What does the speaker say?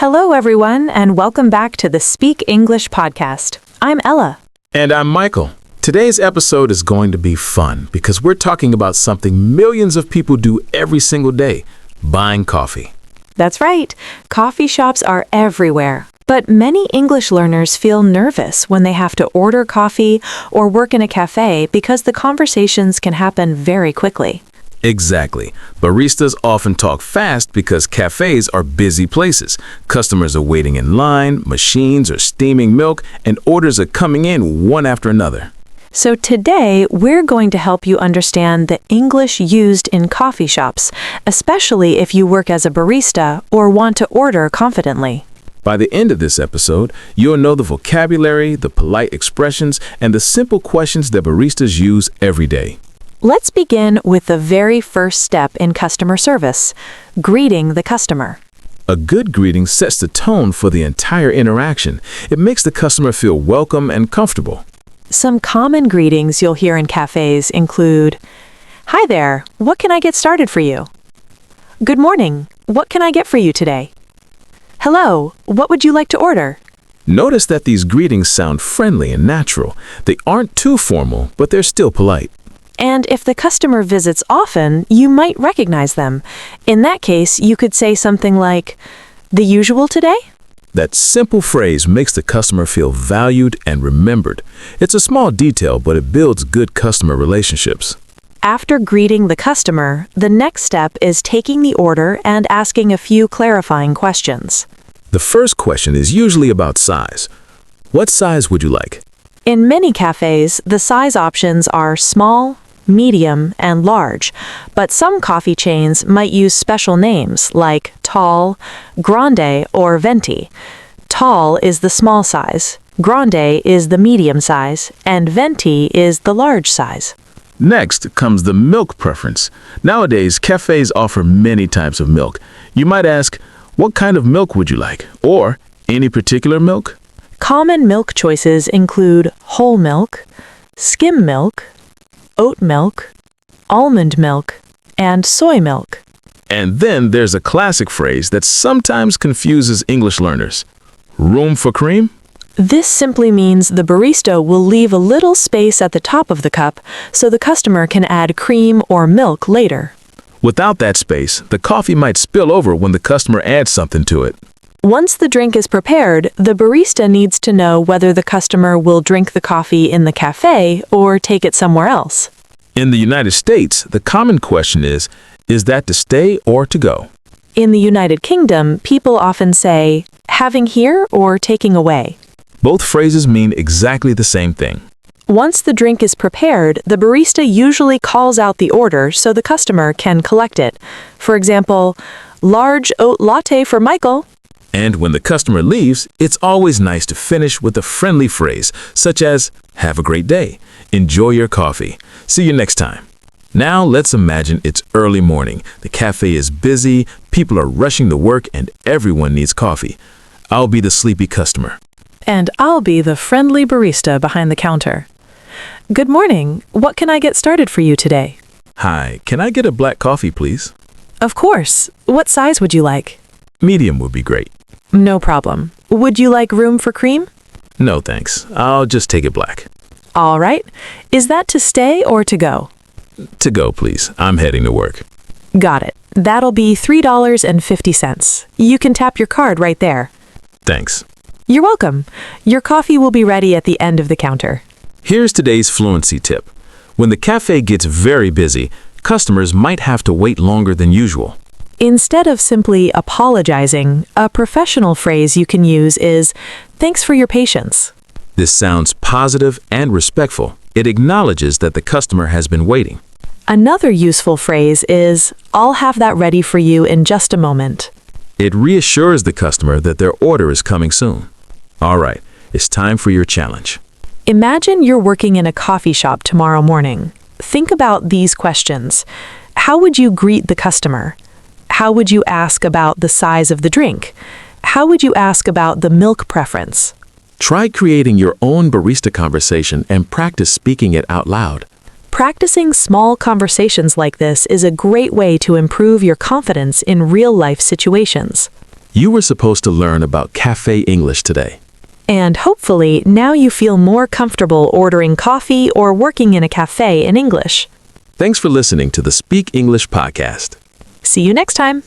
Hello, everyone, and welcome back to the Speak English podcast. I'm Ella. And I'm Michael. Today's episode is going to be fun because we're talking about something millions of people do every single day, buying coffee. That's right. Coffee shops are everywhere. But many English learners feel nervous when they have to order coffee or work in a cafe because the conversations can happen very quickly. Exactly. Baristas often talk fast because cafes are busy places. Customers are waiting in line, machines are steaming milk, and orders are coming in one after another. So today, we're going to help you understand the English used in coffee shops, especially if you work as a barista or want to order confidently. By the end of this episode, you'll know the vocabulary, the polite expressions, and the simple questions that baristas use every day. Let's begin with the very first step in customer service, greeting the customer. A good greeting sets the tone for the entire interaction. It makes the customer feel welcome and comfortable. Some common greetings you'll hear in cafes include, "Hi there, what can I get started for you?" "Good morning, what can I get for you today?" "Hello, what would you like to order?" Notice that these greetings sound friendly and natural. They aren't too formal, but they're still polite. And if the customer visits often, you might recognize them. In that case, you could say something like, "The usual today?" That simple phrase makes the customer feel valued and remembered. It's a small detail, but it builds good customer relationships. After greeting the customer, the next step is taking the order and asking a few clarifying questions. The first question is usually about size. What size would you like? In many cafes, the size options are small, medium, and large, but some coffee chains might use special names like tall, grande, or venti. Tall is the small size, grande is the medium size, and venti is the large size. Next comes the milk preference. Nowadays, cafes offer many types of milk. You might ask, what kind of milk would you like? Or, any particular milk? Common milk choices include whole milk, skim milk, oat milk, almond milk, and soy milk. And then there's a classic phrase that sometimes confuses English learners. Room for cream? This simply means the barista will leave a little space at the top of the cup so the customer can add cream or milk later. Without that space, the coffee might spill over when the customer adds something to it. Once the drink is prepared, the barista needs to know whether the customer will drink the coffee in the cafe or take it somewhere else. In the United States, the common question is that to stay or to go? In the United Kingdom, people often say, "having here" or "taking away." Both phrases mean exactly the same thing. Once the drink is prepared, the barista usually calls out the order so the customer can collect it. For example, "large oat latte for Michael." And when the customer leaves, it's always nice to finish with a friendly phrase, such as, "Have a great day. Enjoy your coffee. See you next time." Now let's imagine it's early morning. The cafe is busy, people are rushing to work, and everyone needs coffee. I'll be the sleepy customer. And I'll be the friendly barista behind the counter. "Good morning. What can I get started for you today?" Hi, can I get a black coffee, please? "Of course. What size would you like?" Medium would be great. "No problem. Would you like room for cream?" No, thanks. I'll just take it black. All right. Is that to stay or to go? To go, please. I'm heading to work. Got it. That'll be $3.50. You can tap your card right there. Thanks. You're welcome. Your coffee will be ready at the end of the counter. Here's today's fluency tip. When the cafe gets very busy, customers might have to wait longer than usual. Instead of simply apologizing, a professional phrase you can use is, "Thanks for your patience." This sounds positive and respectful. It acknowledges that the customer has been waiting. Another useful phrase is, "I'll have that ready for you in just a moment." It reassures the customer that their order is coming soon. All right, it's time for your challenge. Imagine you're working in a coffee shop tomorrow morning. Think about these questions. How would you greet the customer? How would you ask about the size of the drink? How would you ask about the milk preference? Try creating your own barista conversation and practice speaking it out loud. Practicing small conversations like this is a great way to improve your confidence in real-life situations. You were supposed to learn about cafe English today. And hopefully, now you feel more comfortable ordering coffee or working in a cafe in English. Thanks for listening to the Speak English podcast. See you next time.